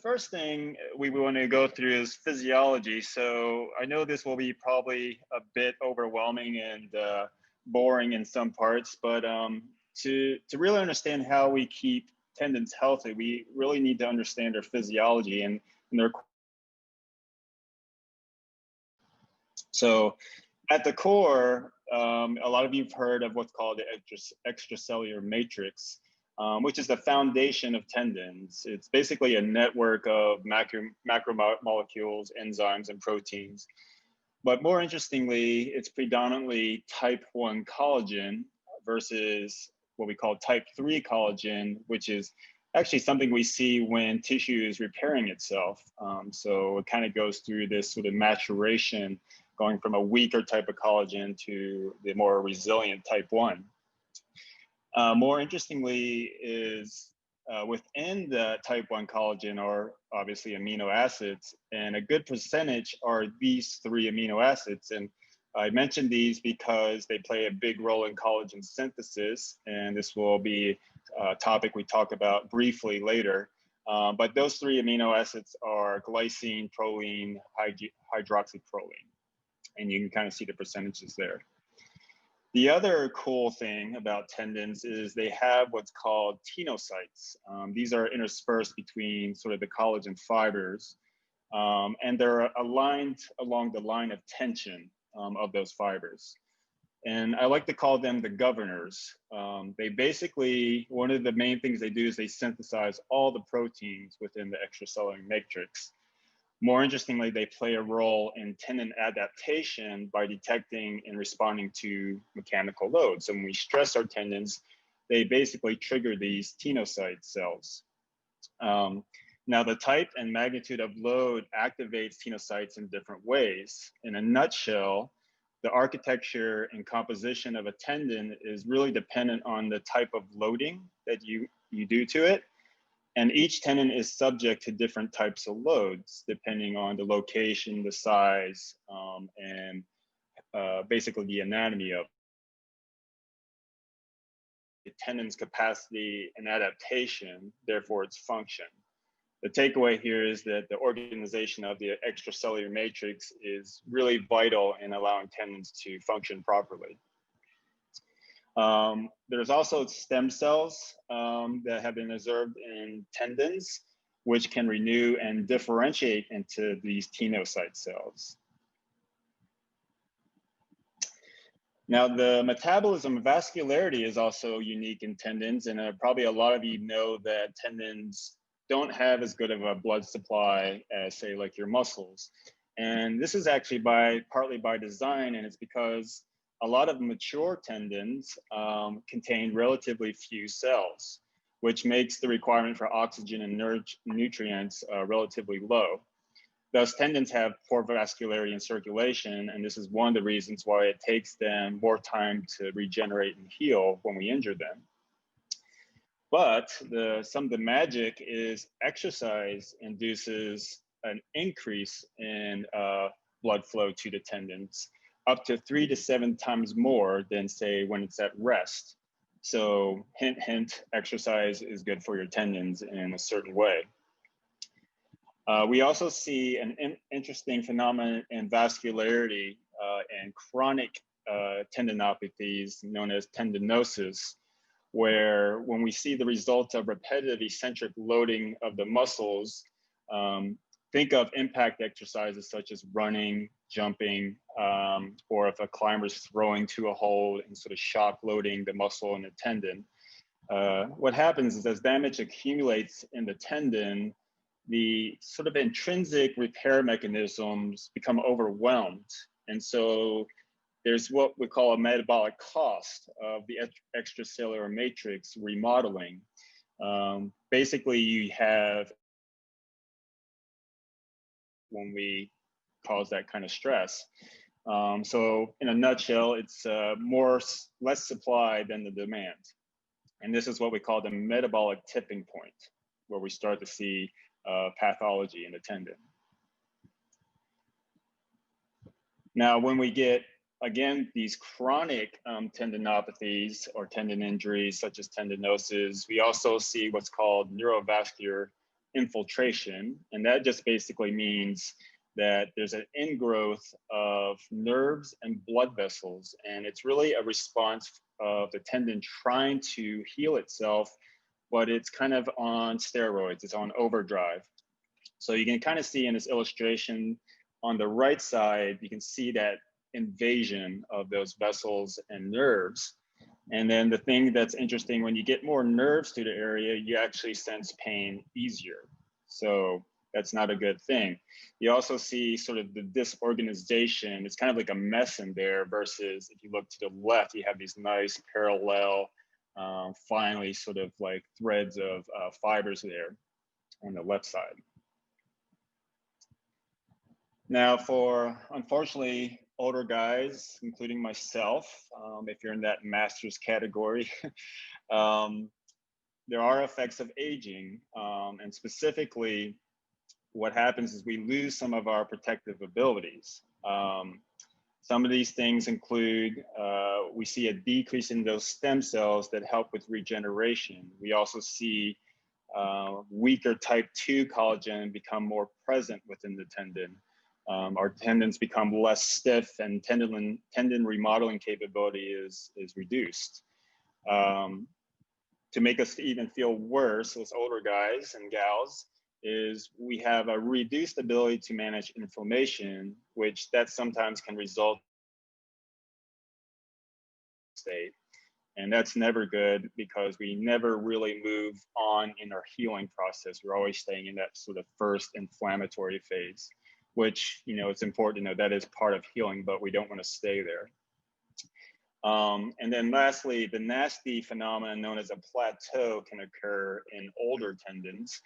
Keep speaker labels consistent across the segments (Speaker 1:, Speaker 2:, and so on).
Speaker 1: first thing we want to go through is physiology. So I know this will be probably a bit overwhelming and boring in some parts, but to really understand how we keep tendons healthy, we really need to understand their physiology and their. So at the core, a lot of you've heard of what's called the extracellular matrix, which is the foundation of tendons. It's basically a network of macromolecules, enzymes, and proteins. But more interestingly, it's predominantly type 1 collagen versus what we call type 3 collagen, which is actually something we see when tissue is repairing itself. So it kind of goes through this sort of maturation, going from a weaker type of collagen to the more resilient type 1. More interestingly is within the type 1 collagen are obviously amino acids, and a good percentage are these 3 amino acids. And I mentioned these because they play a big role in collagen synthesis, and this will be a topic we talk about briefly later. But those 3 amino acids are glycine, proline, hydroxyproline, and you can kind of see the percentages there. The other cool thing about tendons is they have what's called tenocytes. These are interspersed between sort of the collagen fibers, and they're aligned along the line of tension of those fibers. And I like to call them the governors. They basically, one of the main things they do is they synthesize all the proteins within the extracellular matrix. More interestingly, they play a role in tendon adaptation by detecting and responding to mechanical load. So when we stress our tendons, they basically trigger these tenocyte cells. Now, the type and magnitude of load activates tenocytes in different ways. In a nutshell, the architecture and composition of a tendon is really dependent on the type of loading that you do to it. And each tendon is subject to different types of loads, depending on the location, the size, and basically the anatomy of the tendon's capacity and adaptation, therefore its function. The takeaway here is that the organization of the extracellular matrix is really vital in allowing tendons to function properly. There's also stem cells that have been observed in tendons, which can renew and differentiate into these tenocyte cells. Now, the metabolism of vascularity is also unique in tendons, and probably a lot of you know that tendons don't have as good of a blood supply as, say, like your muscles. And this is actually partly by design, and it's because a lot of mature tendons contain relatively few cells, which makes the requirement for oxygen and nutrients relatively low. Thus, tendons have poor vascularity and circulation, and this is one of the reasons why it takes them more time to regenerate and heal when we injure them. But some of the magic is exercise induces an increase in blood flow to the tendons, up to 3 to 7 times more than, say, when it's at rest. So hint, hint, exercise is good for your tendons in a certain way. We also see an interesting phenomenon in vascularity and chronic tendinopathies known as tendinosis, where when we see the result of repetitive eccentric loading of the muscles, think of impact exercises such as running, jumping, or if a climber is throwing to a hold and sort of shock loading the muscle and the tendon. What happens is as damage accumulates in the tendon, the sort of intrinsic repair mechanisms become overwhelmed. And so there's what we call a metabolic cost of the extracellular matrix remodeling. Basically, you have, when we cause that kind of stress. So in a nutshell, it's less supply than the demand. And this is what we call the metabolic tipping point, where we start to see pathology in the tendon. Now, when we get, again, these chronic tendinopathies or tendon injuries, such as tendinosis, we also see what's called neurovascular infiltration, and that just basically means that there's an ingrowth of nerves and blood vessels, and it's really a response of the tendon trying to heal itself, but it's kind of on steroids, it's on overdrive. So you can kind of see in this illustration on the right side, you can see that invasion of those vessels and nerves. And then the thing that's interesting, when you get more nerves to the area, you actually sense pain easier. So that's not a good thing. You also see sort of the disorganization. It's kind of like a mess in there versus if you look to the left, you have these nice parallel, finally sort of like threads of fibers there on the left side. Now for, unfortunately, older guys, including myself, if you're in that master's category, there are effects of aging, and specifically, what happens is we lose some of our protective abilities. Some of these things include, we see a decrease in those stem cells that help with regeneration. We also see weaker type 2 collagen become more present within the tendon. Our tendons become less stiff and tendon remodeling capability is reduced. To make us even feel worse as older guys and gals, is we have a reduced ability to manage inflammation, which that sometimes can result in state. And that's never good because we never really move on in our healing process. We're always staying in that sort of first inflammatory phase, which, you know, it's important to know that is part of healing, but we don't want to stay there. And then lastly, the nasty phenomenon known as a plateau can occur in older tendons,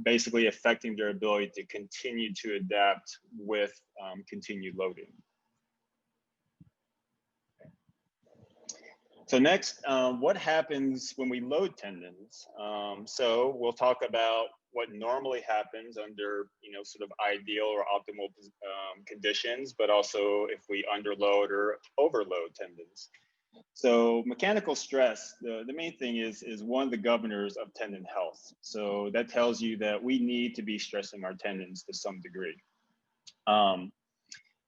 Speaker 1: basically affecting their ability to continue to adapt with continued loading. So next, what happens when we load tendons? So we'll talk about what normally happens under, you know, sort of ideal or optimal conditions, but also if we underload or overload tendons. So mechanical stress, the main thing is one of the governors of tendon health. So that tells you that we need to be stressing our tendons to some degree.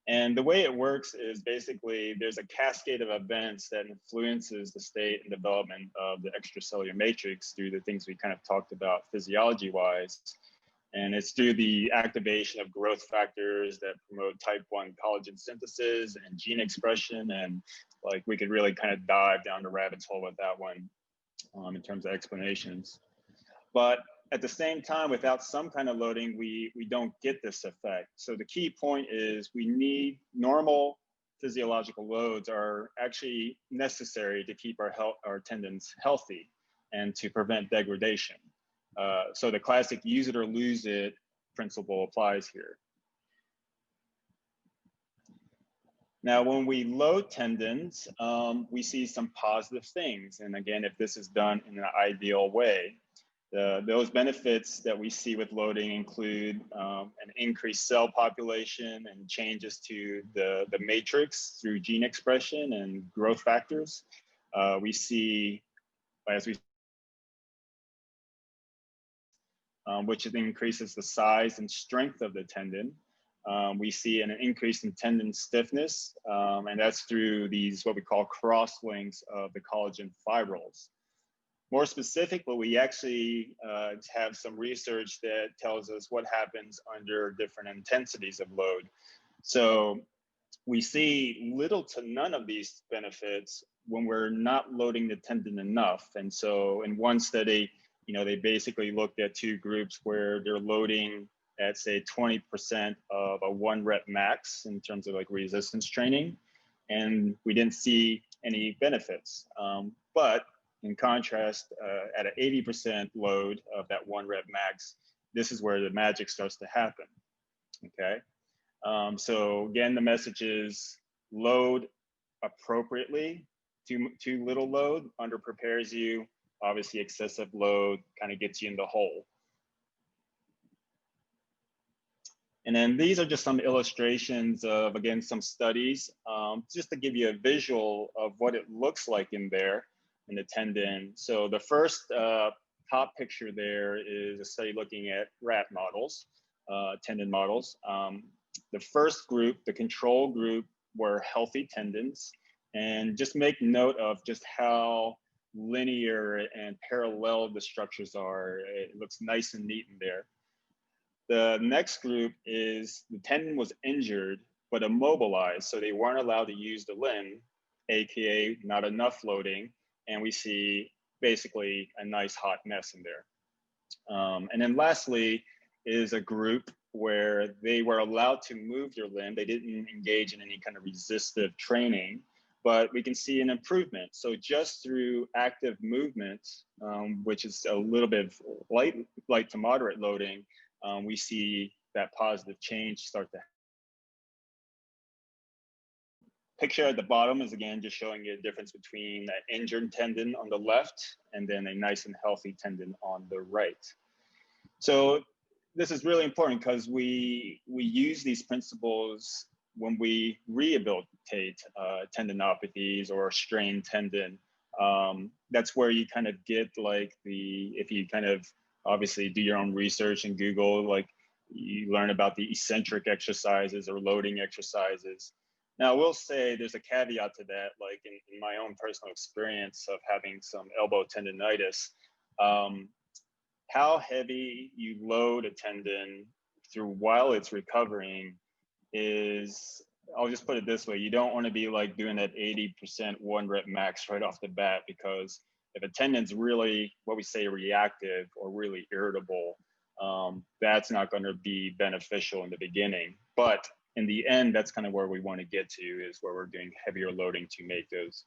Speaker 1: And the way it works is basically there's a cascade of events that influences the state and development of the extracellular matrix through the things we kind of talked about physiology-wise. And it's through the activation of growth factors that promote type 1 collagen synthesis and gene expression. And like we could really kind of dive down the rabbit's hole with that one in terms of explanations. But at the same time, without some kind of loading, we don't get this effect. So the key point is we need normal physiological loads are actually necessary to keep our tendons healthy and to prevent degradation. So the classic use it or lose it principle applies here. Now, when we load tendons, we see some positive things. And again, if this is done in an ideal way, those benefits that we see with loading include an increased cell population and changes to the matrix through gene expression and growth factors. We see, as we which increases the size and strength of the tendon. We see an increase in tendon stiffness, and that's through these what we call crosslinks of the collagen fibrils. More specifically, we actually have some research that tells us what happens under different intensities of load. So we see little to none of these benefits when we're not loading the tendon enough. And so in one study, you know, they basically looked at two groups where they're loading at say 20% of a 1 rep max in terms of like resistance training. And we didn't see any benefits. But in contrast, at an 80% load of that 1 rep max, this is where the magic starts to happen, okay? So again, the message is load appropriately. Too little load underprepares you. Obviously, excessive load kind of gets you in the hole. And then these are just some illustrations of, again, some studies, just to give you a visual of what it looks like in there in the tendon. So the first top picture there is a study looking at rat models, tendon models. The first group, the control group, were healthy tendons. And just make note of just how linear and parallel the structures are. It looks nice and neat in there. The next group is the tendon was injured, but immobilized. So they weren't allowed to use the limb, AKA not enough loading. And we see basically a nice hot mess in there. And then lastly is a group where they were allowed to move their limb. They didn't engage in any kind of resistive training, but we can see an improvement. So just through active movement, which is a little bit of light to moderate loading, we see that positive change start to happen. Picture at the bottom is again just showing you a difference between an injured tendon on the left and then a nice and healthy tendon on the right. So this is really important because we use these principles when we rehabilitate tendinopathies or strained tendon. That's where you kind of get like if you kind of obviously do your own research and Google, like you learn about the eccentric exercises or loading exercises. Now, I will say there's a caveat to that, like in my own personal experience of having some elbow tendonitis, how heavy you load a tendon through while it's recovering is, I'll just put it this way, you don't want to be like doing that 80% 1 rep max right off the bat, because if a tendon's really what we say reactive or really irritable, that's not going to be beneficial in the beginning. But in the end, that's kind of where we want to get to, is where we're doing heavier loading to make those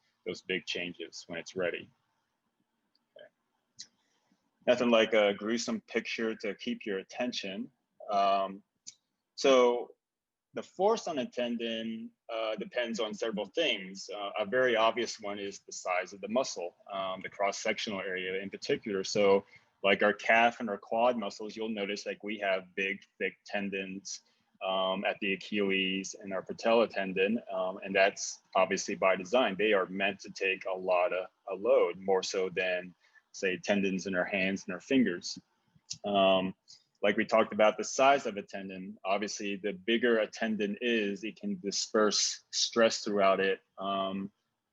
Speaker 1: big changes when it's ready. Okay. Nothing like a gruesome picture to keep your attention. So the force on a tendon depends on several things. A very obvious one is the size of the muscle, the cross-sectional area in particular. So like our calf and our quad muscles, you'll notice like we have big, thick tendons at the Achilles and our patella tendon, and that's obviously by design. They are meant to take a lot of load, more so than say tendons in our hands and our fingers. Like we talked about the size of a tendon, obviously the bigger a tendon is, it can disperse stress throughout it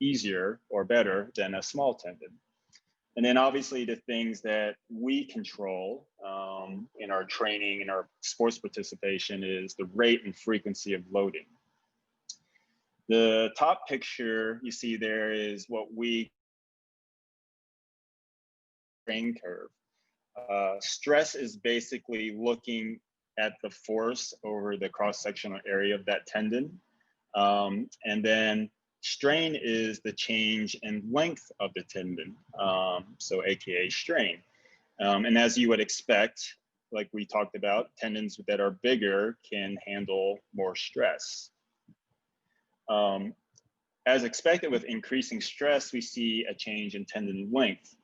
Speaker 1: easier or better than a small tendon. And then obviously the things that we control in our training and our sports participation is the rate and frequency of loading. The top picture you see there is what we strain curve. Stress is basically looking at the force over the cross-sectional area of that tendon. And then strain is the change in length of the tendon, so AKA strain. And as you would expect, like we talked about, tendons that are bigger can handle more stress. As expected with increasing stress, we see a change in tendon length.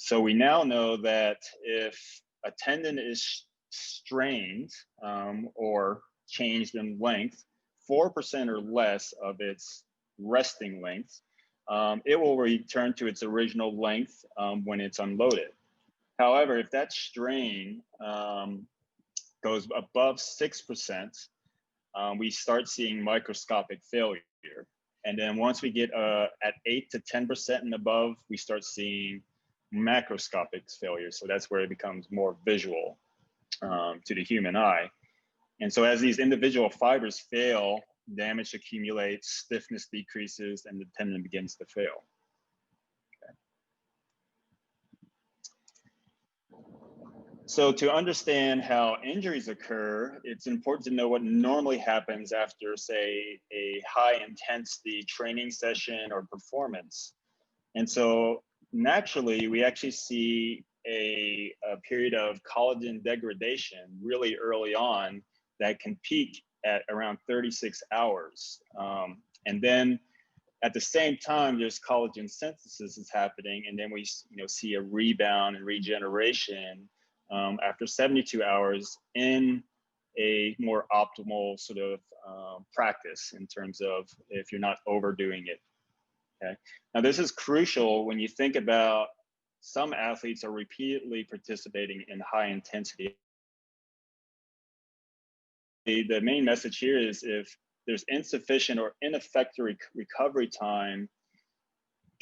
Speaker 1: So we now know that if a tendon is strained or changed in length, 4% or less of its resting length, it will return to its original length when it's unloaded. However, if that strain goes above 6%, we start seeing microscopic failure. And then once we get at 8 to 10% and above, we start seeing macroscopic failure. So that's where it becomes more visual to the human eye. And so as these individual fibers fail, damage accumulates, stiffness decreases, and the tendon begins to fail. Okay. So to understand how injuries occur, it's important to know what normally happens after, say, a high intensity training session or performance. And so naturally, we actually see a period of collagen degradation really early on that can peak at around 36 hours. And then at the same time, there's collagen synthesis is happening, and then we see a rebound and regeneration after 72 hours in a more optimal sort of practice in terms of if you're not overdoing it. Okay. Now this is crucial when you think about some athletes are repeatedly participating in high intensity. The main message here is if there's insufficient or ineffective recovery time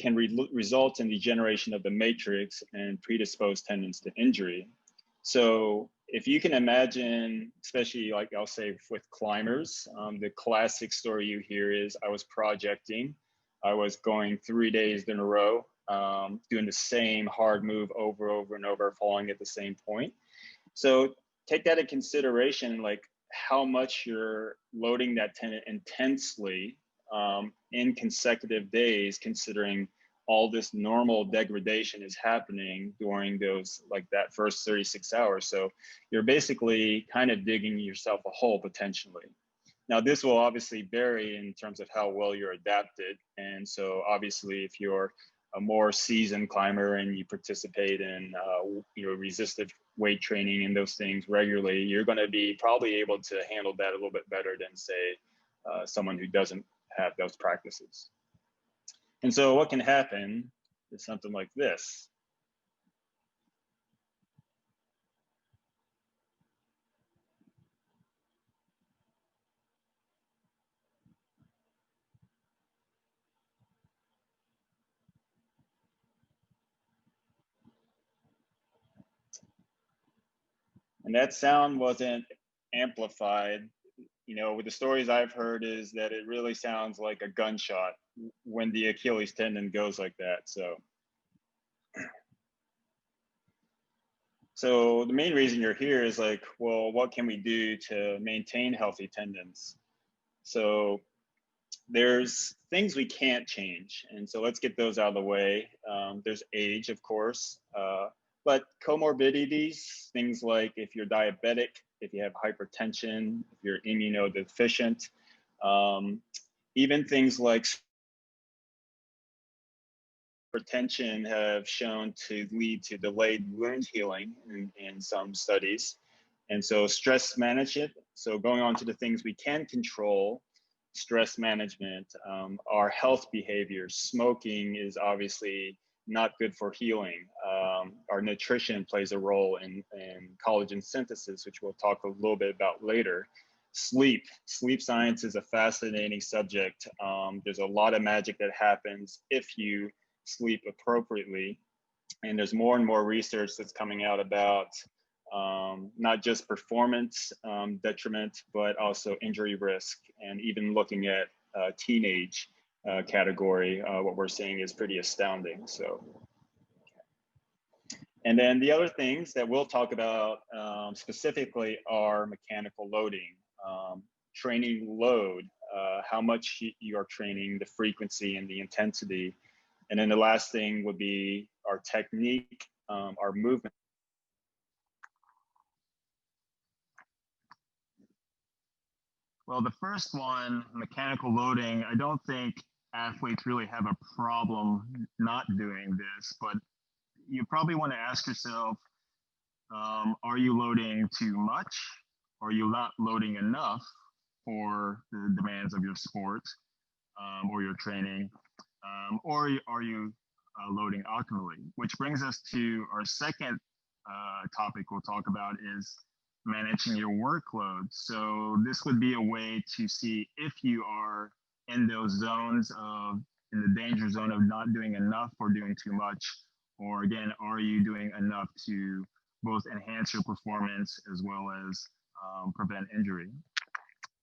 Speaker 1: can result in degeneration of the matrix and predispose tendons to injury. So if you can imagine, especially like I'll say with climbers, the classic story you hear is I was projecting, I was going 3 days in a row, doing the same hard move over and over, falling at the same point. So take that in consideration, like how much you're loading that tendon intensely in consecutive days, considering all this normal degradation is happening during those, like that first 36 hours. So you're basically kind of digging yourself a hole potentially. Now this will obviously vary in terms of how well you're adapted. And so obviously if you're a more seasoned climber and you participate in resistive weight training and those things regularly, you're going to be probably able to handle that a little bit better than say someone who doesn't have those practices. And so what can happen is something like this. And that sound wasn't amplified. You know, with the stories I've heard is that it really sounds like a gunshot when the Achilles tendon goes like that. So the main reason you're here is like, well, what can we do to maintain healthy tendons? So there's things we can't change. And so let's get those out of the way. There's age, of course, but comorbidities, things like if you're diabetic, if you have hypertension, if you're immunodeficient, even things like hypertension have shown to lead to delayed wound healing in some studies. And so stress management, so going on to the things we can control, stress management, our health behaviors. Smoking is obviously not good for healing. Our nutrition plays a role in collagen synthesis, which we'll talk a little bit about later. Sleep science is a fascinating subject. There's a lot of magic that happens if you sleep appropriately. And there's more and more research that's coming out about not just performance detriment, but also injury risk, and even looking at teenage category, what we're seeing is pretty astounding. So, and then the other things that we'll talk about specifically are mechanical loading, training load, how much you are training, the frequency and the intensity. And then the last thing would be our technique, our movement. Well, the first one, mechanical loading, I don't think athletes really have a problem not doing this, but you probably want to ask yourself, are you loading too much? Are you not loading enough for the demands of your sport or your training? Or are you loading optimally? Which brings us to our second topic we'll talk about is managing your workload. So this would be a way to see if you are in those zones of, in the danger zone of not doing enough or doing too much, or again, are you doing enough to both enhance your performance as well as prevent injury?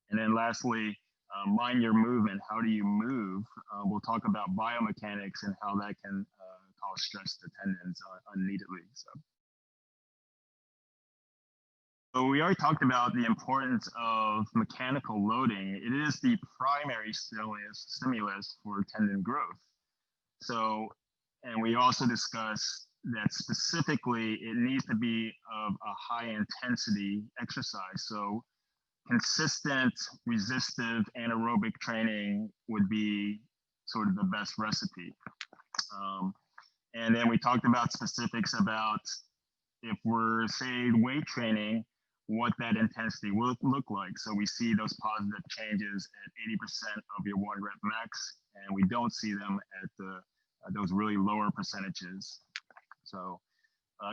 Speaker 1: And then lastly, mind your movement. How do you move? We'll talk about biomechanics and how that can cause stress to tendons unneededly. So we already talked about the importance of mechanical loading. It is the primary stimulus for tendon growth. So, and we also discussed that specifically it needs to be of a high intensity exercise. So consistent, resistive, anaerobic training would be sort of the best recipe. And then we talked about specifics about if we're, say, weight training, what that intensity will look like. So we see those positive changes at 80% of your 1 rep max, and we don't see them at those really lower percentages.
Speaker 2: So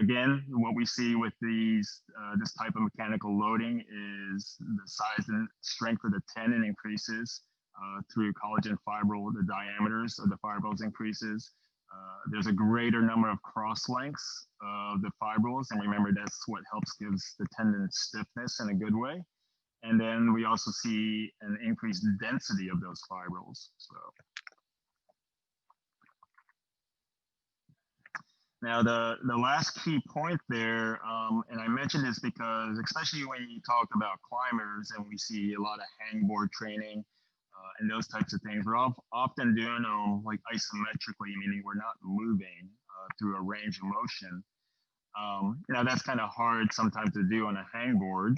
Speaker 2: again, what we see with this type of mechanical loading is the size and strength of the tendon increases through collagen fibril. The diameters of the fibrils increases. There's a greater number of cross lengths of the fibrils, and remember that's what helps gives the tendon stiffness in a good way. And then we also see an increased density of those fibrils. So now the last key point there, and I mentioned this because especially when you talk about climbers and we see a lot of hangboard training and those types of things, we're often doing them like isometrically, meaning we're not moving through a range of motion. Now that's kind of hard sometimes to do on a hangboard,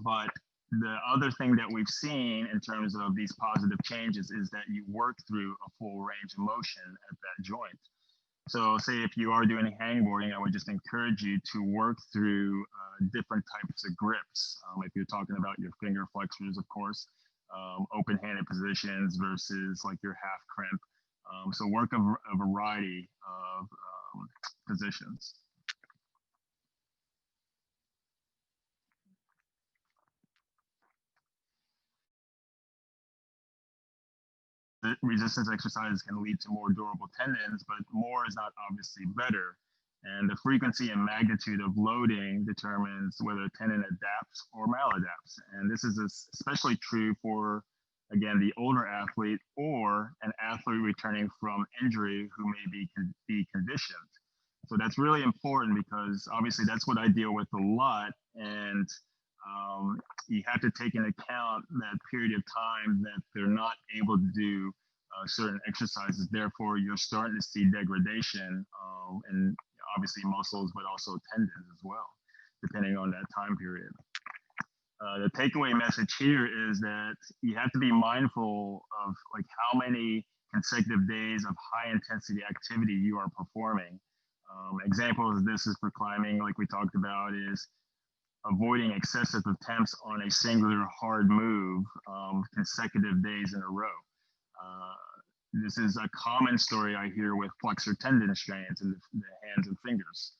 Speaker 2: but the other thing that we've seen in terms of these positive changes is that you work through a full range of motion at that joint. So say if you are doing hangboarding, I would just encourage you to work through different types of grips. If you're talking about your finger flexors, of course, open-handed positions versus like your half crimp. So work a variety of positions. Resistance exercises can lead to more durable tendons, but more is not obviously better. And the frequency and magnitude of loading determines whether a tendon adapts or maladapts. And this is especially true for, again, the older athlete or an athlete returning from injury who may be conditioned. So that's really important because obviously that's what I deal with a lot. And you have to take into account that period of time that they're not able to do certain exercises. Therefore, you're starting to see degradation in obviously muscles, but also tendons as well, depending on that time period. The takeaway message here is that you have to be mindful of like how many consecutive days of high intensity activity you are performing. Examples of this is for climbing, like we talked about, is avoiding excessive attempts on a singular hard move consecutive days in a row. This is a common story I hear with flexor tendon strains in the hands and fingers.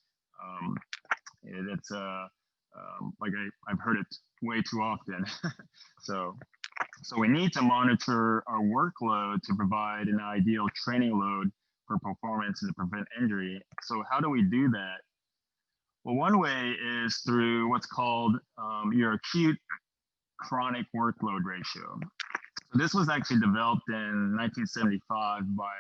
Speaker 2: It's like I've heard it way too often. so we need to monitor our workload to provide an ideal training load for performance and to prevent injury. So how do we do that? Well, one way is through what's called your acute chronic workload ratio. So this was actually developed in 1975 by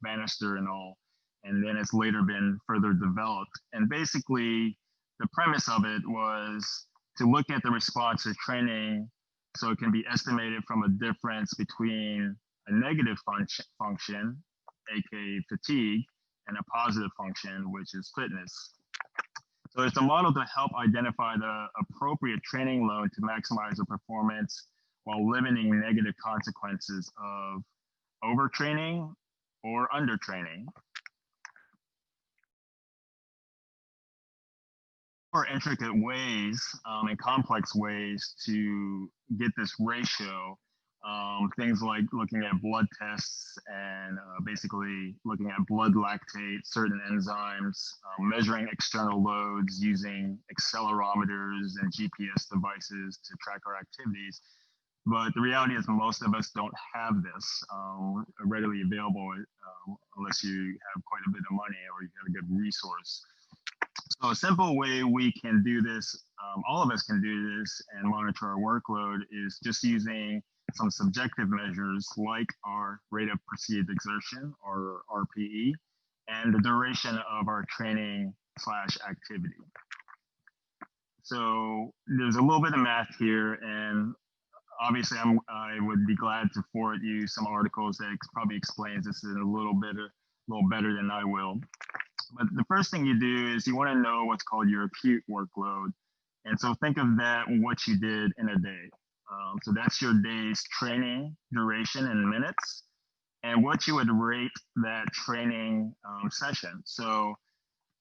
Speaker 2: Bannister and all, and then it's later been further developed. And basically, the premise of it was to look at the response to training so it can be estimated from a difference between a negative function, aka fatigue, and a positive function, which is fitness. So it's a model to help identify the appropriate training load to maximize the performance while limiting negative consequences of overtraining or undertraining. More intricate ways and complex ways to get this ratio. Things like looking at blood tests and basically looking at blood lactate, certain enzymes, measuring external loads using accelerometers and GPS devices to track our activities. But the reality is most of us don't have this readily available unless you have quite a bit of money or you have a good resource. So a simple way we can do this, all of us can do this and monitor our workload is just using some subjective measures like our rate of perceived exertion or RPE and the duration of our training / activity. So there's a little bit of math here, and obviously I would be glad to forward you some articles that probably explains this in a little better than I will. But the first thing you do is you want to know what's called your acute workload. And so think of that, what you did in a day. So that's your day's training duration in minutes and what you would rate that training session. So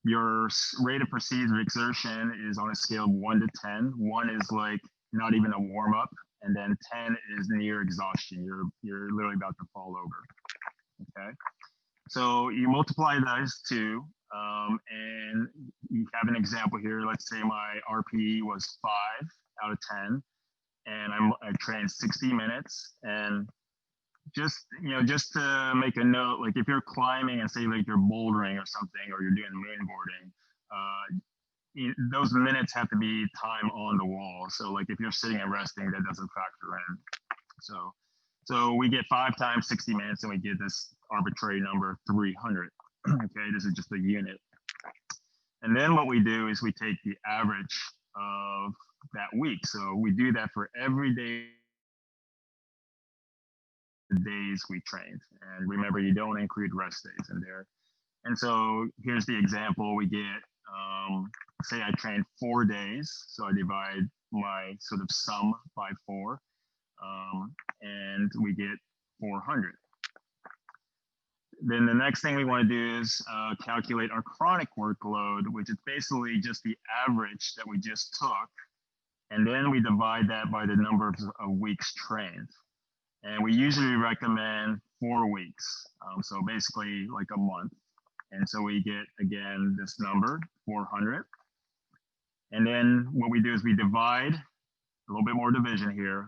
Speaker 2: your rate of perceived exertion is on a scale of 1 to 10. 1 is like not even a warm up, and then 10 is near exhaustion. You're literally about to fall over. Okay. So you multiply those two. And you have an example here. Let's say my RPE was 5 out of 10, and I trained 60 minutes. And just to make a note, like if you're climbing and say like you're bouldering or something, or you're doing moonboarding, those minutes have to be time on the wall. So like if you're sitting and resting, that doesn't factor in. So we get 5 times 60 minutes, and we get this arbitrary number 300. Okay, this is just a unit. And then what we do is we take the average of that week. So we do that for every day, the days we trained. And remember, you don't include rest days in there. And so here's the example. We get, say I trained 4 days. So I divide my sort of sum by 4, and we get 400. Then the next thing we want to do is calculate our chronic workload, which is basically just the average that we just took. And then we divide that by the number of weeks trained. And we usually recommend 4 weeks. So basically like a month. And so we get, again, this number, 400. And then what we do is we divide, a little bit more division here,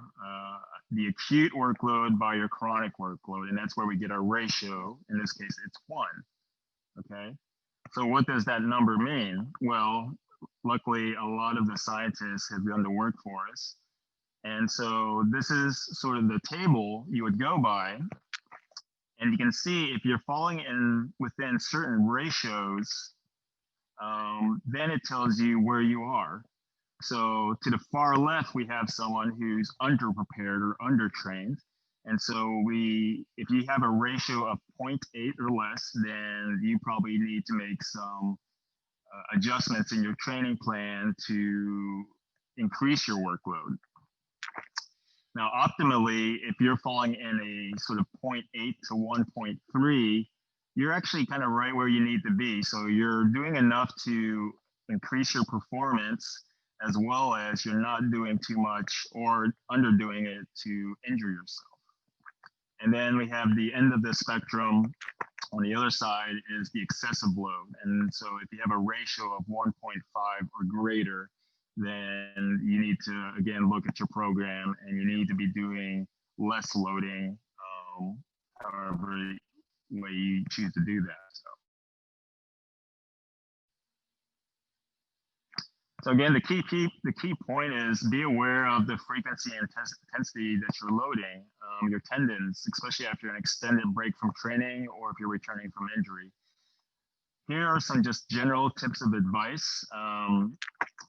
Speaker 2: the acute workload by your chronic workload. And that's where we get our ratio. In this case, it's 1. Okay. So what does that number mean? Well, luckily, a lot of the scientists have done the work for us. And so this is sort of the table you would go by. And you can see if you're falling in within certain ratios, then it tells you where you are. So to the far left, we have someone who's underprepared or undertrained. And so if you have a ratio of 0.8 or less, then you probably need to make some adjustments in your training plan to increase your workload. Now, optimally, if you're falling in a sort of 0.8 to 1.3, you're actually kind of right where you need to be. So you're doing enough to increase your performance, as well as you're not doing too much or underdoing it to injure yourself. And then we have the end of the spectrum on the other side is the excessive load. And so if you have a ratio of 1.5 or greater, then you need to, again, look at your program, and you need to be doing less loading, however way you choose to do that. So again, the key point is be aware of the frequency and intensity that you're loading your tendons, especially after an extended break from training or if you're returning from injury. Here are some just general tips of advice.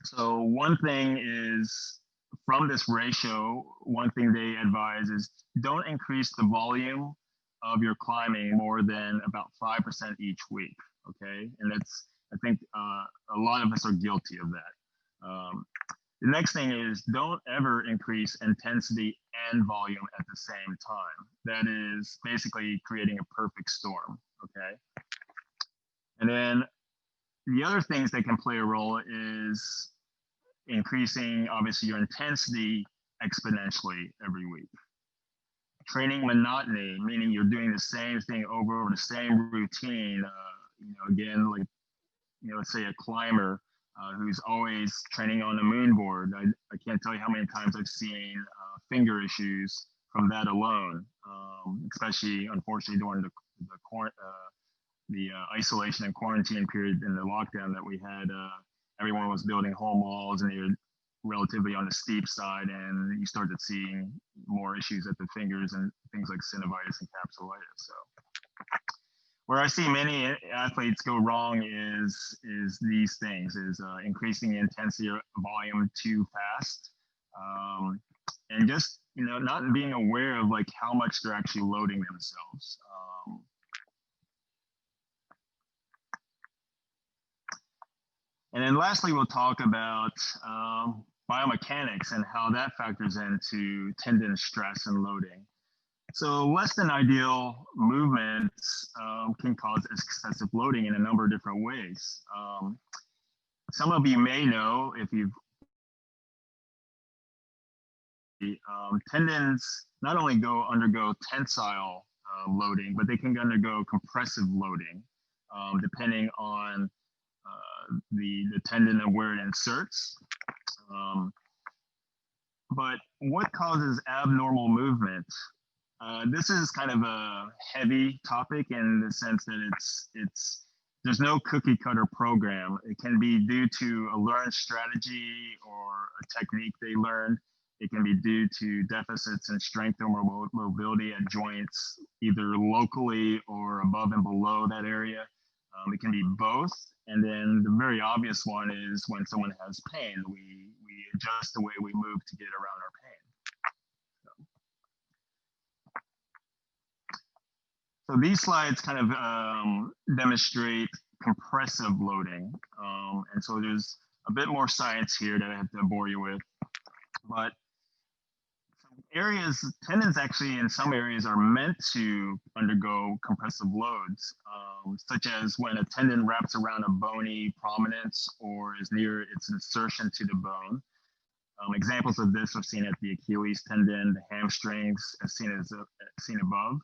Speaker 2: So one thing is, from this ratio, one thing they advise is don't increase the volume of your climbing more than about 5% each week, okay? And that's, I think a lot of us are guilty of that. The next thing is don't ever increase intensity and volume at the same time. That is basically creating a perfect storm, okay? And then the other things that can play a role is increasing, obviously, your intensity exponentially every week. Training monotony, meaning you're doing the same thing over the same routine. Again, like, let's say a climber who's always training on a moonboard. I can't tell you how many times I've seen finger issues from that alone, especially, unfortunately, during the isolation and quarantine period in the lockdown that we had. Everyone was building home walls, and they were relatively on the steep side, and you started seeing more issues at the fingers and things like synovitis and capsulitis. So where I see many athletes go wrong is these things, is increasing the intensity or volume too fast, and just not being aware of like how much they're actually loading themselves. And then lastly, we'll talk about biomechanics and how that factors into tendon stress and loading. So less than ideal movements can cause excessive loading in a number of different ways. Some of you may know, if you've tendons not only undergo tensile loading, but they can undergo compressive loading. depending on the tendon and where it inserts. But what causes abnormal movement? This is kind of a heavy topic in the sense that there's no cookie cutter program. It can be due to a learned strategy or a technique they learned. It can be due to deficits in strength or mobility at joints, either locally or above and below that area. It can be both. And then the very obvious one is when someone has pain, we adjust the way we move to get around our pain. So these slides kind of demonstrate compressive loading. And so there's a bit more science here that I have to bore you with. But tendons actually in some areas are meant to undergo compressive loads, such as when a tendon wraps around a bony prominence or is near its insertion to the bone. Examples of this are seen at the Achilles tendon, the hamstrings, as seen above,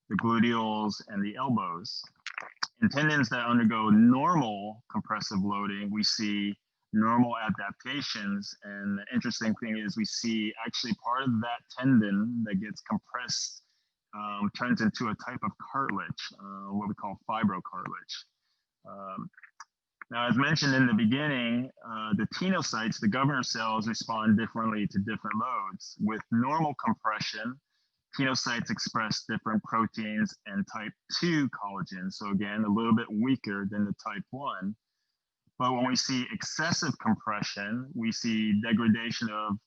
Speaker 2: the gluteals, and the elbows. In tendons that undergo normal compressive loading, we see normal adaptations. And the interesting thing is we see actually part of that tendon that gets compressed turns into a type of cartilage, what we call fibrocartilage. Now, as mentioned in the beginning, the tenocytes, the governor cells, respond differently to different loads. With normal compression, tenocytes express different proteins and type 2 collagen. So again, a little bit weaker than the type 1. But when we see excessive compression, we see degradation of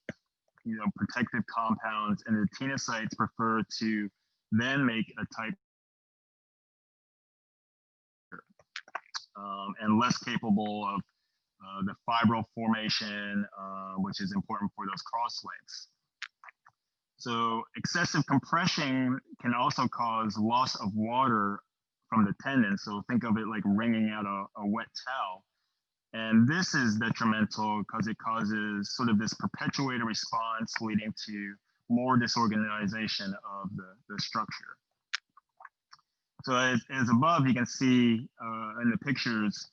Speaker 2: protective compounds, and the tenocytes prefer to then make a type and less capable of the fibril formation, which is important for those cross-links. So excessive compression can also cause loss of water from the tendon. So think of it like wringing out a wet towel. And this is detrimental because it causes sort of this perpetuated response leading to more disorganization of the structure. So as above, you can see in the pictures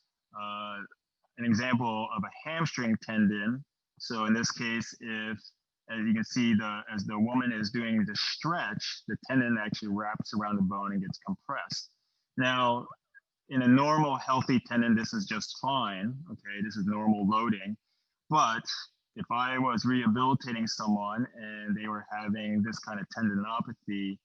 Speaker 2: an example of a hamstring tendon. So in this case, as you can see, as the woman is doing the stretch, the tendon actually wraps around the bone and gets compressed. Now, in a normal, healthy tendon, this is just fine. Okay, this is normal loading. But if I was rehabilitating someone and they were having this kind of tendinopathy,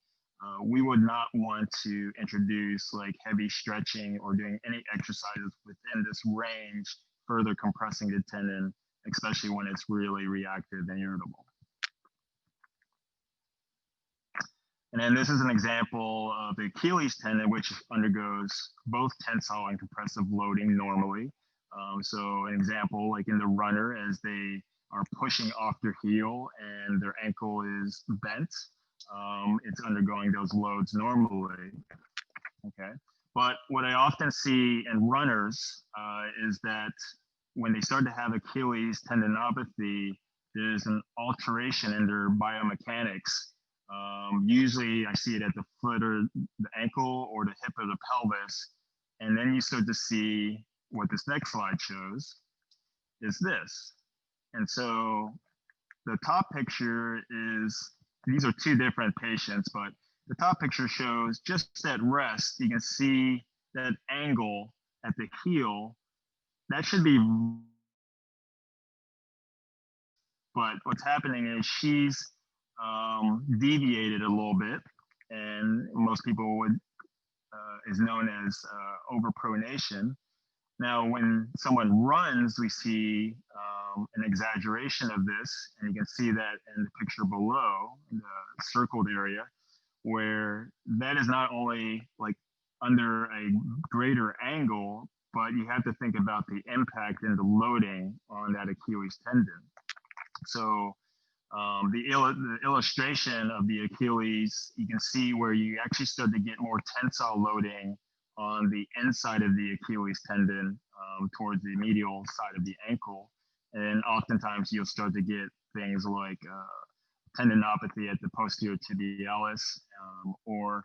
Speaker 2: we would not want to introduce like heavy stretching or doing any exercises within this range, further compressing the tendon, especially when it's really reactive and irritable. And then this is an example of the Achilles tendon, which undergoes both tensile and compressive loading normally. So an example, like in the runner, as they are pushing off their heel and their ankle is bent, it's undergoing those loads normally. Okay. But what I often see in runners is that when they start to have Achilles tendinopathy, there's an alteration in their biomechanics. Usually I see it at the foot or the ankle or the hip or the pelvis. And then you start to see what this next slide shows is this. And so the top picture is, these are two different patients, but the top picture shows just at rest, you can see that angle at the heel. That should be, but what's happening is she's deviated a little bit, and most people would is known as overpronation. Now, when someone runs, we see an exaggeration of this, and you can see that in the picture below, in the circled area, where that is not only like under a greater angle, but you have to think about the impact and the loading on that Achilles tendon. So the illustration of the Achilles, you can see where you actually start to get more tensile loading on the inside of the Achilles tendon towards the medial side of the ankle. And oftentimes you'll start to get things like tendinopathy at the posterior tibialis, or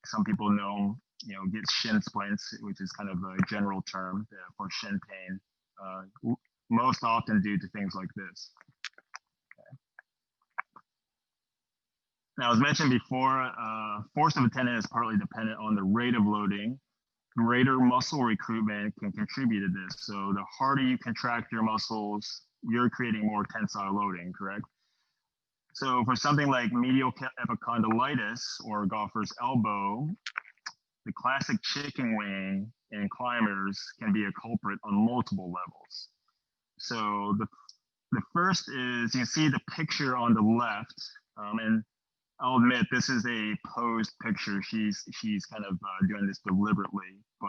Speaker 2: some people know gets shin splints, which is kind of a general term for shin pain, most often due to things like this. Now, as mentioned before, force of a tendon is partly dependent on the rate of loading. Greater muscle recruitment can contribute to this. So the harder you contract your muscles, you're creating more tensile loading, correct? So for something like medial epicondylitis or golfer's elbow, the classic chicken wing in climbers can be a culprit on multiple levels. So the first is, you can see the picture on the left, and I'll admit this is a posed picture. She's kind of doing this deliberately, but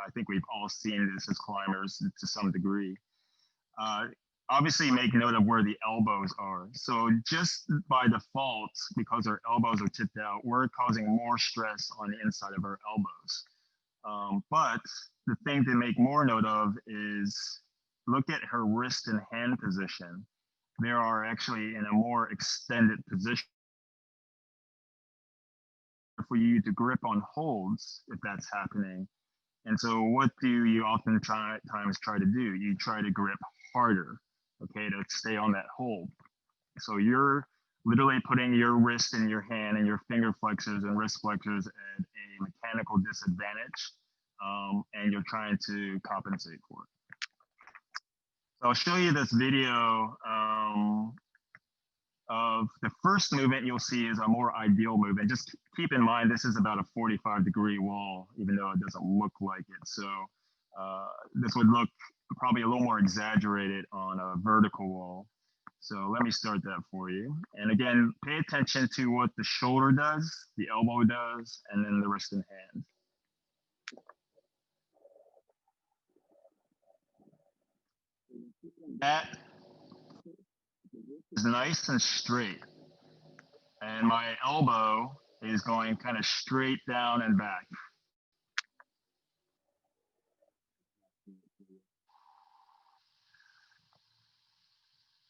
Speaker 2: I think we've all seen this as climbers to some degree. Obviously, make note of where the elbows are. So just by default, because our elbows are tipped out, we're causing more stress on the inside of our elbows. But the thing to make more note of is look at her wrist and hand position. They are actually in a more extended position for you to grip on holds if that's happening. And so what do you oftentimes try to do? You try to grip harder, okay, to stay on that hold. So you're literally putting your wrist in your hand and your finger flexors and wrist flexors at a mechanical disadvantage, and you're trying to compensate for it. So I'll show you this video of the first movement you'll see is a more ideal movement. Just keep in mind, this is about a 45-degree wall, even though it doesn't look like it. So this would look probably a little more exaggerated on a vertical wall. So let me start that for you. And again, pay attention to what the shoulder does, the elbow does, and then the wrist and hand. That is nice and straight. And my elbow is going kind of straight down and back.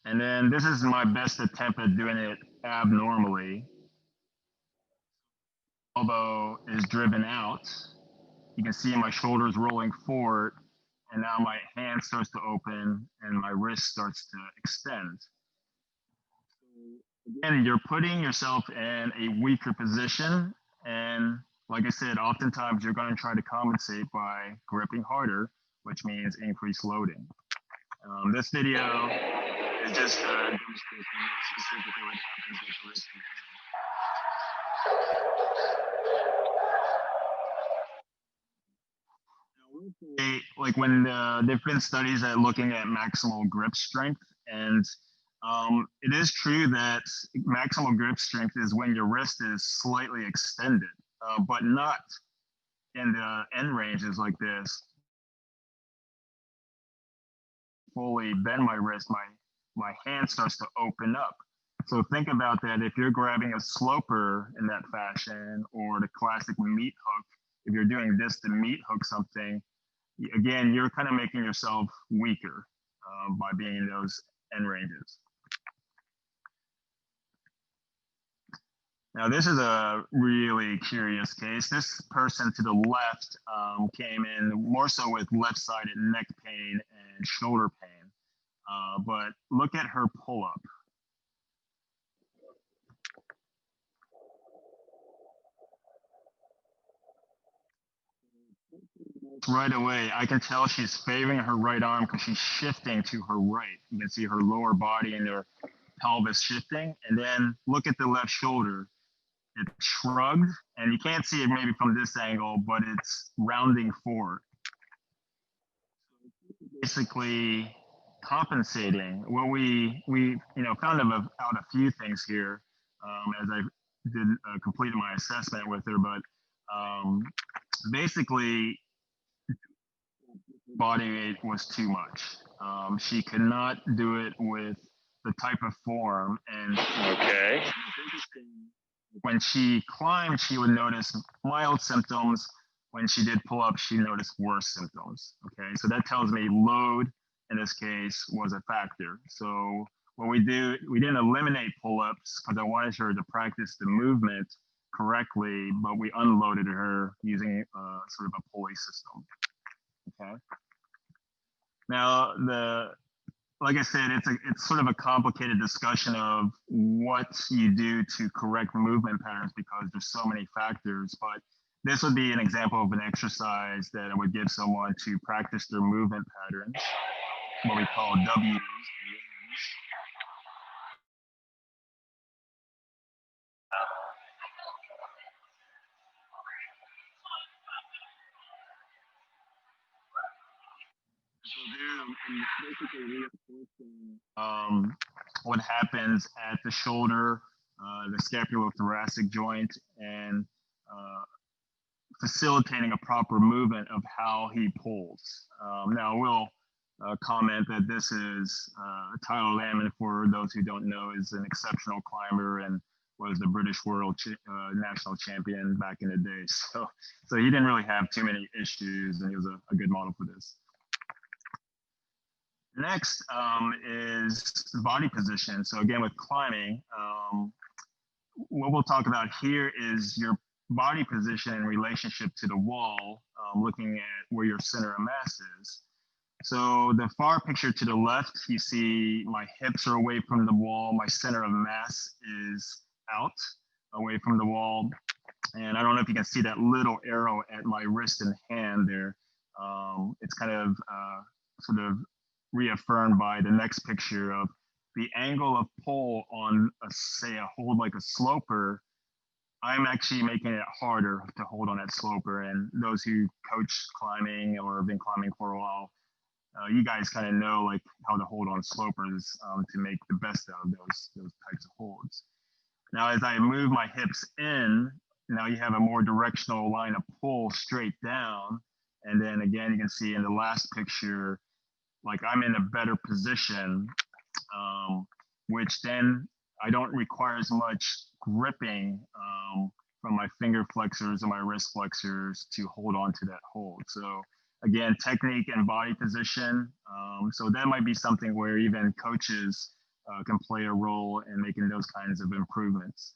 Speaker 2: And then this is my best attempt at doing it abnormally. Elbow is driven out. You can see my shoulders rolling forward, and now my hand starts to open and my wrist starts to extend. Again, you're putting yourself in a weaker position, and like I said, oftentimes you're going to try to compensate by gripping harder, which means increased loading. This video is just demonstrating specifically what happens with the wrist and hand. Like when there've been studies at looking at maximal grip strength, and it is true that maximal grip strength is when your wrist is slightly extended, but not in the end ranges like this. Fully bend my wrist, my hand starts to open up. So think about that. If you're grabbing a sloper in that fashion, or the classic meat hook, if you're doing this to meat hook something, again, you're kind of making yourself weaker by being in those end ranges. Now, this is a really curious case. This person to the left came in more so with left-sided neck pain and shoulder pain. But look at her pull-up. Right away, I can tell she's favoring her right arm because she's shifting to her right. You can see her lower body and her pelvis shifting. And then look at the left shoulder. It's shrugged, and you can't see it maybe from this angle, but it's rounding forward. Basically compensating. Well, we found out a few things here as I completed my assessment with her, but basically body weight was too much. She could not do it with the type of form, and okay. When she climbed, she would notice mild symptoms. When she did pull up, she noticed worse symptoms. Okay, so that tells me load in this case was a factor. So what we didn't eliminate pull-ups because I wanted her to practice the movement, correctly, but we unloaded her using sort of a pulley system. Okay. Now, like I said, it's sort of a complicated discussion of what you do to correct movement patterns because there's so many factors. But this would be an example of an exercise that I would give someone to practice their movement patterns, what we call W's. Basically reinforcing what happens at the shoulder, the scapulothoracic joint, and facilitating a proper movement of how he pulls. Now, we'll comment that this is Tyler Lamon, for those who don't know, is an exceptional climber and was the British world national champion back in the day. So he didn't really have too many issues, and he was a good model for this. Next is body position. So again, with climbing, what we'll talk about here is your body position in relationship to the wall, looking at where your center of mass is. So the far picture to the left, you see my hips are away from the wall. My center of mass is out, away from the wall. And I don't know if you can see that little arrow at my wrist and hand there. It's kind of sort of reaffirmed by the next picture of the angle of pull on, say, a hold like a sloper. I'm actually making it harder to hold on that sloper. And those who coach climbing or have been climbing for a while, you guys kind of know like how to hold on slopers to make the best out of those types of holds. Now, as I move my hips in, now you have a more directional line of pull straight down. And then again, you can see in the last picture, like I'm in a better position, which then I don't require as much gripping from my finger flexors and my wrist flexors to hold on to that hold. So again, technique and body position. So that might be something where even coaches can play a role in making those kinds of improvements.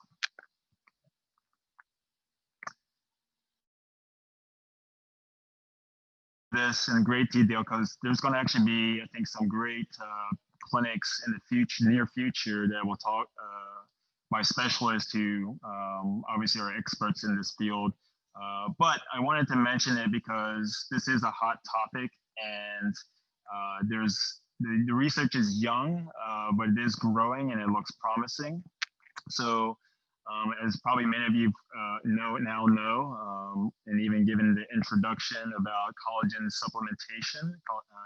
Speaker 2: This in great detail because there's going to actually be, I think, some great clinics in the near future that will talk by specialists who obviously are experts in this field. But I wanted to mention it because this is a hot topic, and the research is young, but it is growing and it looks promising. So as probably many of you know, and even given the introduction about collagen supplementation,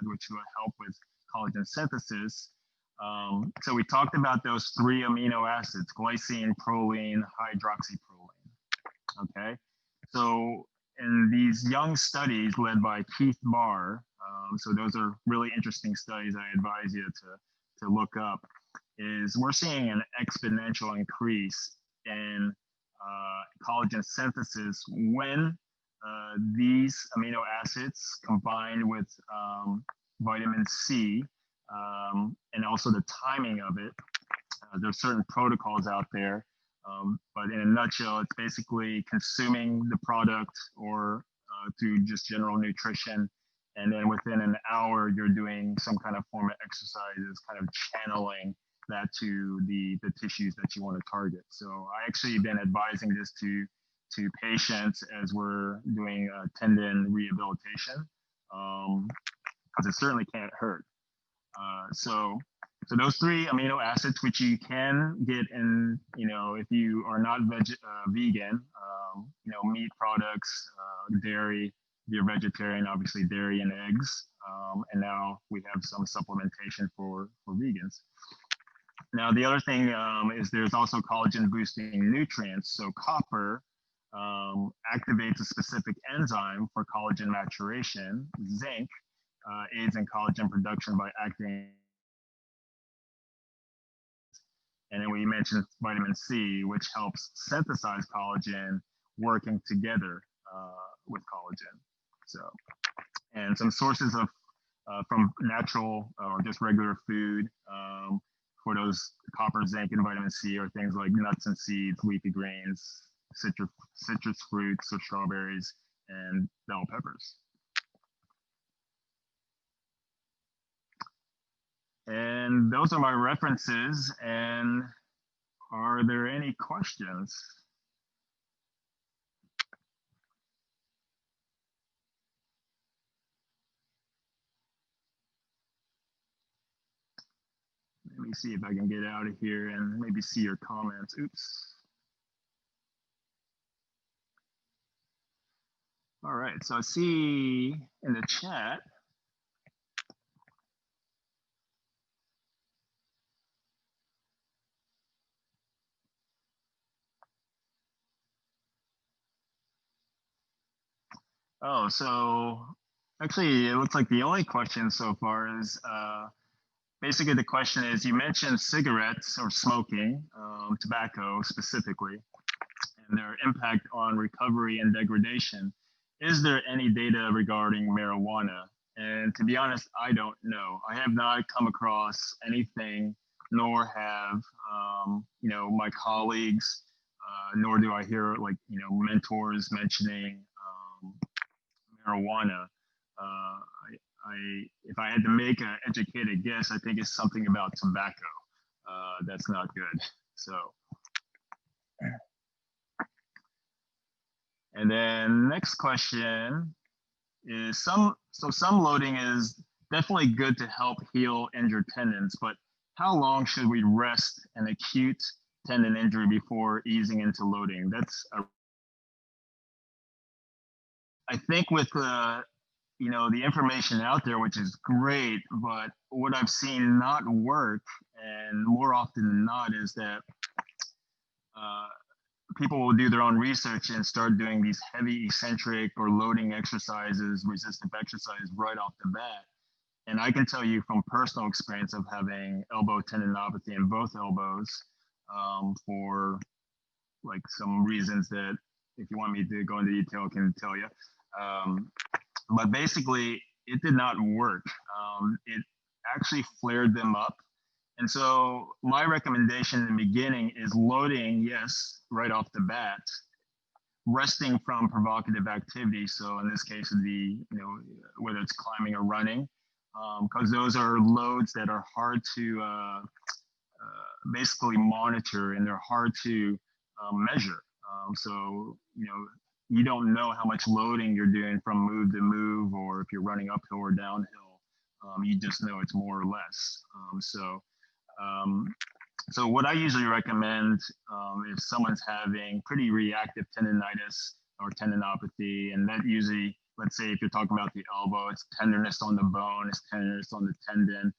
Speaker 2: which will help with collagen synthesis. So we talked about those 3 amino acids: glycine, proline, hydroxyproline. Okay, so in these young studies led by Keith Barr, so those are really interesting studies I advise you to look up, is we're seeing an exponential increase in collagen synthesis when these amino acids combined with vitamin C and also the timing of it. There's certain protocols out there, but in a nutshell, it's basically consuming the product or through just general nutrition. And then within an hour, you're doing some kind of form of exercises, kind of channeling that to the tissues that you want to target. So I actually been advising this to patients as we're doing tendon rehabilitation, because it certainly can't hurt. So those 3 amino acids, which you can get in, if you are not vegan, meat products, dairy. If you're vegetarian, obviously dairy and eggs. And now we have some supplementation for vegans. Now, the other thing is there's also collagen boosting nutrients. So copper activates a specific enzyme for collagen maturation. Zinc aids in collagen production by acting. And then we mentioned vitamin C, which helps synthesize collagen, working together with collagen. So, and some sources of from natural or just regular food for those copper, zinc, and vitamin C are things like nuts and seeds, leafy greens, citrus fruits, so strawberries and bell peppers. And those are my references. And are there any questions? Let me see if I can get out of here and maybe see your comments. Oops. All right, so I see in the chat, oh, so actually it looks like the only question so far is, basically the question is, you mentioned cigarettes or smoking, tobacco specifically, and their impact on recovery and degradation. Is there any data regarding marijuana? And to be honest, I don't know. I have not come across anything, nor have my colleagues, nor do I hear mentors mentioning marijuana. If I had to make an educated guess, I think it's something about tobacco. That's not good. So. And then next question is some loading is definitely good to help heal injured tendons, but how long should we rest an acute tendon injury before easing into loading? I think with the information out there, which is great, but what I've seen not work, and more often than not, is that people will do their own research and start doing these heavy eccentric or loading exercises, resistant exercises right off the bat. And I can tell you from personal experience of having elbow tendinopathy in both elbows, for like some reasons that if you want me to go into detail, I can tell you. But basically, it did not work. It actually flared them up. And so my recommendation in the beginning is loading, yes, right off the bat, resting from provocative activity. So in this case, whether it's climbing or running, because those are loads that are hard to basically monitor, and they're hard to measure. So you don't know how much loading you're doing from move to move, or if you're running uphill or downhill. You just know it's more or less. So what I usually recommend, if someone's having pretty reactive tendonitis or tendinopathy, and that usually, let's say if you're talking about the elbow, it's tenderness on the bone, it's tenderness on the tendon.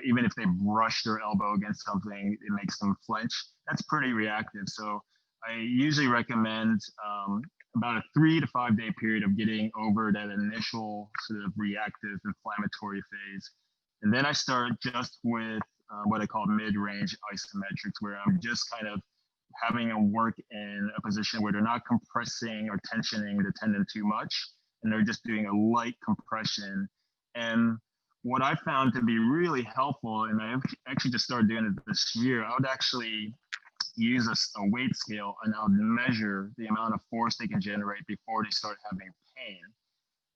Speaker 2: Even if they brush their elbow against something, it makes them flinch. That's pretty reactive. So I usually recommend about a 3 to 5 day period of getting over that initial sort of reactive inflammatory phase. And then I start just with what I call mid-range isometrics, where I'm just kind of having them work in a position where they're not compressing or tensioning the tendon too much, and they're just doing a light compression. And what I found to be really helpful, and I actually just started doing it this year, I would actually use a weight scale, and I would measure the amount of force they can generate before they start having pain.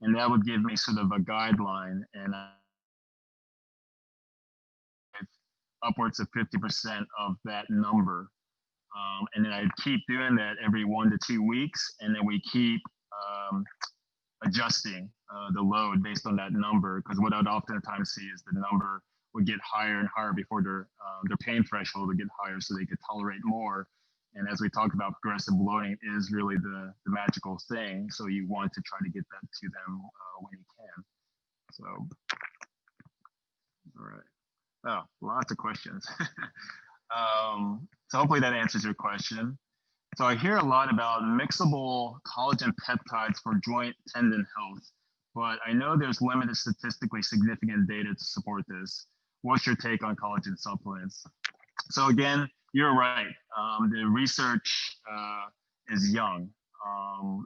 Speaker 2: And that would give me sort of a guideline, and upwards of 50% of that number. And then I keep doing that every 1 to 2 weeks, and then we keep adjusting the load based on that number, because what I'd oftentimes see is the number would get higher and higher before their pain threshold would get higher, so they could tolerate more. And as we talked about, progressive loading is really the magical thing. So you want to try to get that to them when you can. So, all right. Oh, lots of questions. So hopefully that answers your question. So I hear a lot about mixable collagen peptides for joint tendon health, but I know there's limited statistically significant data to support this. What's your take on collagen supplements? So again, you're right. The research is young.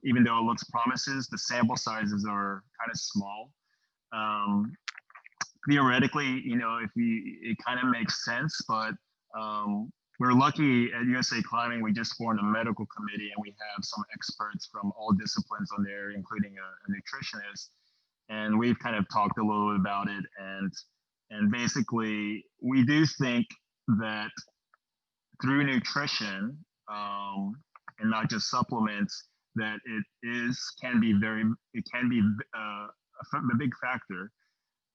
Speaker 2: Even though it looks promises, the sample sizes are kind of small. Theoretically, it kind of makes sense, but we're lucky at USA Climbing. We just formed a medical committee, and we have some experts from all disciplines on there, including a nutritionist. And we've kind of talked a little bit about it, and basically, we do think that through nutrition, and not just supplements, that it can be a big factor.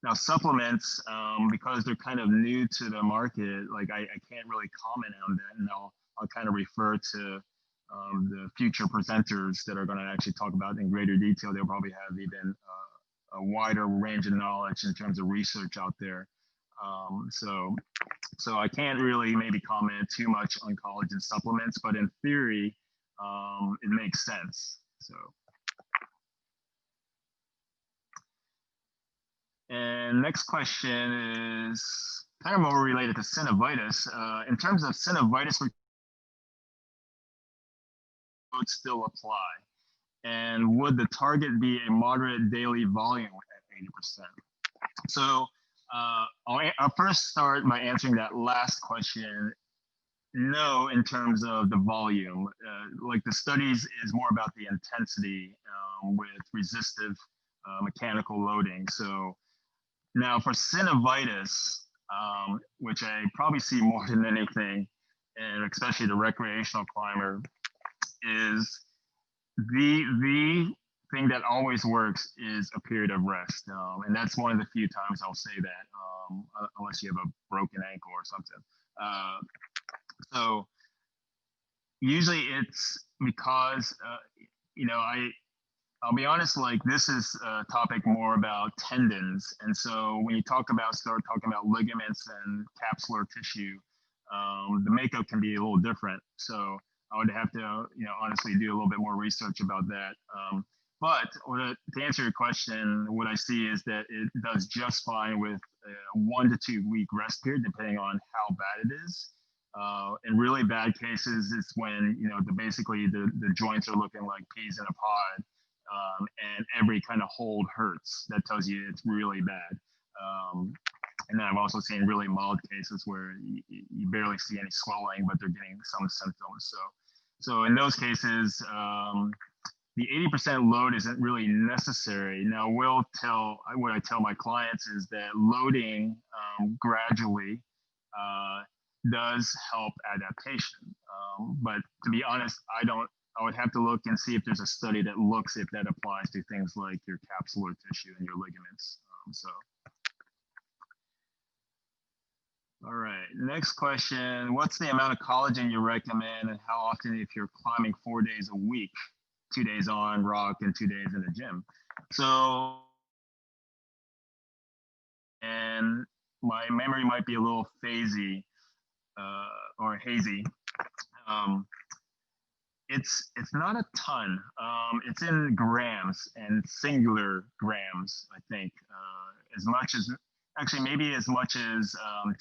Speaker 2: Now, supplements, because they're kind of new to the market, like I can't really comment on that, and I'll kind of refer to the future presenters that are going to actually talk about in greater detail. They'll probably have even a wider range of knowledge in terms of research out there. So I can't really maybe comment too much on collagen supplements, but in theory, it makes sense. So. And next question is kind of more related to synovitis. In terms of synovitis, would still apply? And would the target be a moderate daily volume at 80%? So I'll first start by answering that last question. No, in terms of the volume. Like the studies is more about the intensity with resistive mechanical loading. So now for synovitis, which I probably see more than anything, and especially the recreational climber, is the thing that always works is a period of rest. And that's one of the few times I'll say that, unless you have a broken ankle or something. So usually it's because, I'll be honest, like this is a topic more about tendons. And so when you start talking about ligaments and capsular tissue, the makeup can be a little different. So I would have to, honestly do a little bit more research about that. But to answer your question, what I see is that it does just fine with a 1 to 2 week rest period, depending on how bad it is. In really bad cases, it's when, basically the joints are looking like peas in a pod. And every kind of hold hurts. That tells you it's really bad. And then I've also seen really mild cases where you barely see any swelling, but they're getting some symptoms. So in those cases, the 80% load isn't really necessary. Now, what I tell my clients is that loading gradually does help adaptation. But to be honest, I would have to look and see if there's a study that looks if that applies to things like your capsular tissue and your ligaments. All right, next question. What's the amount of collagen you recommend, and how often if you're climbing 4 days a week, 2 days on rock and 2 days in the gym? So, and my memory might be a little phasy or hazy. It's not a ton. It's in grams and singular grams, I think, maybe as much as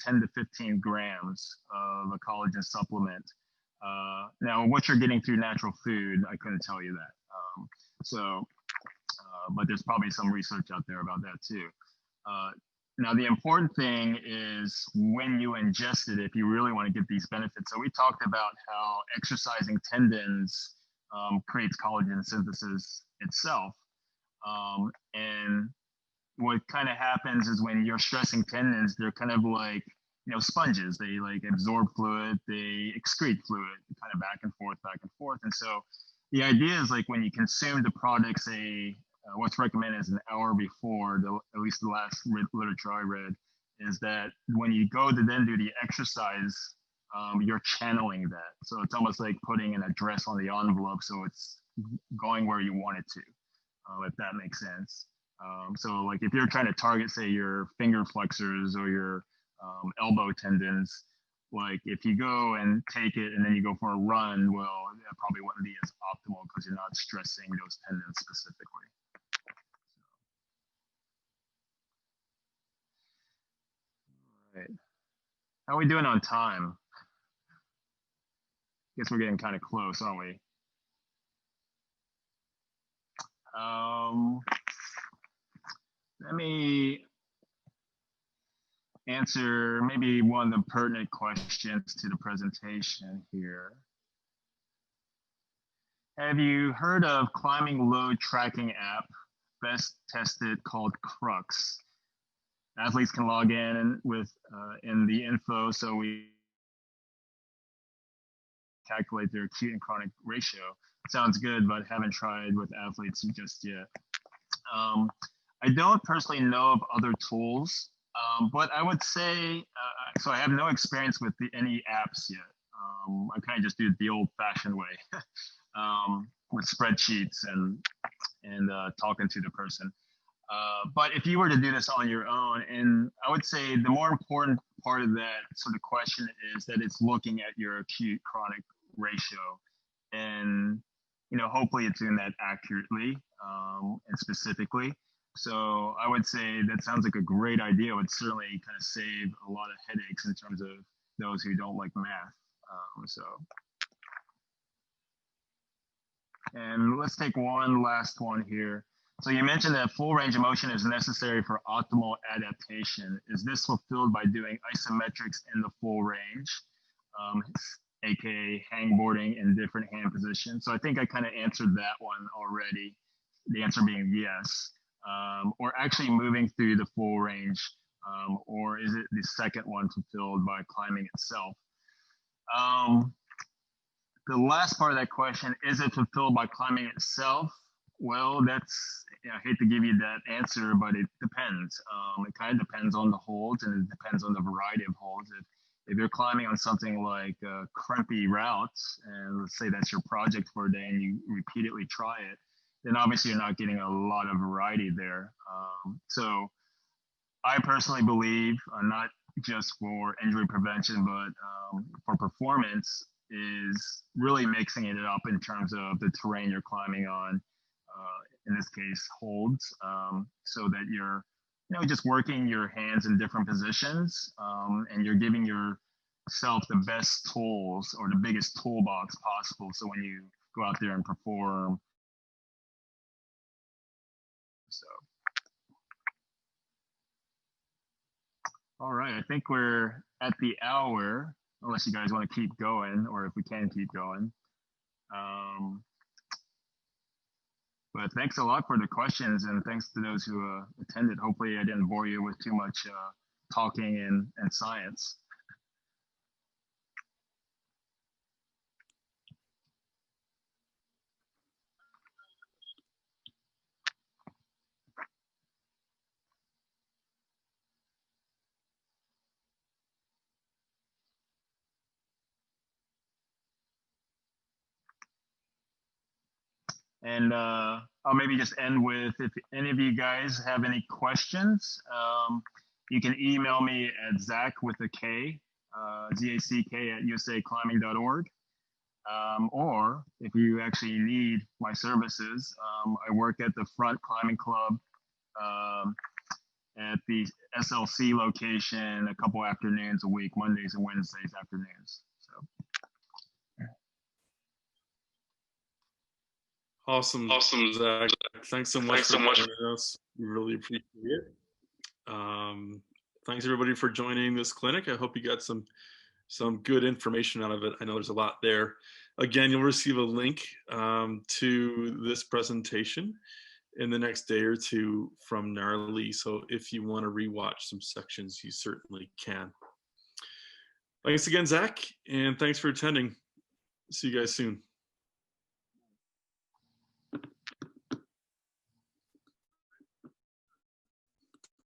Speaker 2: 10 to 15 grams of a collagen supplement. Now, what you're getting through natural food, I couldn't tell you that. But there's probably some research out there about that too. Now, the important thing is when you ingest it, if you really want to get these benefits. So we talked about how exercising tendons creates collagen synthesis itself. And what kind of happens is when you're stressing tendons, they're kind of like, sponges. They like absorb fluid, they excrete fluid, kind of back and forth. And so the idea is like when you consume the product, say, what's recommended is an hour before, at least the last literature I read, is that when you go to then do the exercise, you're channeling that. So it's almost like putting an address on the envelope, so it's going where you want it to, if that makes sense. So like if you're trying to target, say, your finger flexors or your elbow tendons, like if you go and take it and then you go for a run, well, that probably wouldn't be as optimal because you're not stressing those tendons specifically. All right. How are we doing on time? Guess we're getting kind of close, aren't we? Let me answer maybe one of the pertinent questions to the presentation here. Have you heard of climbing load tracking app, best tested, called Crux? Athletes can log in with in the info, so we calculate their acute and chronic ratio. Sounds good, but haven't tried with athletes just yet. I don't personally know of other tools, but I would say, so I have no experience with any apps yet. I kind of just do it the old-fashioned way with spreadsheets and talking to the person. But if you were to do this on your own, and I would say the more important part of that sort of question is that it's looking at your acute chronic ratio, and hopefully it's doing that accurately and specifically. So I would say that sounds like a great idea. It would certainly kind of save a lot of headaches in terms of those who don't like math. And let's take one last one here. So you mentioned that full range of motion is necessary for optimal adaptation. Is this fulfilled by doing isometrics in the full range, aka hangboarding in different hand positions? So I think I kind of answered that one already, the answer being yes. Or actually moving through the full range, or is it the second one fulfilled by climbing itself? The last part of that question, is it fulfilled by climbing itself? Well, that's, I hate to give you that answer, but it depends. It kind of depends on the holds, and it depends on the variety of holds. If you're climbing on something like crumpy routes, and let's say that's your project for a day and you repeatedly try it, then obviously you're not getting a lot of variety there. So I personally believe, not just for injury prevention, but for performance, is really mixing it up in terms of the terrain you're climbing on, in this case holds, so that you're just working your hands in different positions, and you're giving yourself the best tools or the biggest toolbox possible, so when you go out there and perform. So all right, I think we're at the hour, unless you guys want to keep going, or if we can keep going. But thanks a lot for the questions, and thanks to those who attended. Hopefully I didn't bore you with too much talking and science. And I'll maybe just end with, if any of you guys have any questions, you can email me at Zack with a K, Z-A-C-K at usaclimbing.org. Or if you actually need my services, I work at the Front Climbing Club at the SLC location a couple afternoons a week, Mondays and Wednesdays afternoons. So.
Speaker 3: Awesome, Zack. Thanks so much for joining us. We really appreciate it. Thanks everybody for joining this clinic. I hope you got some good information out of it. I know there's a lot there. Again, you'll receive a link to this presentation in the next day or two from Gnarly. So if you want to rewatch some sections, you certainly can. Thanks again, Zack, and thanks for attending. See you guys soon.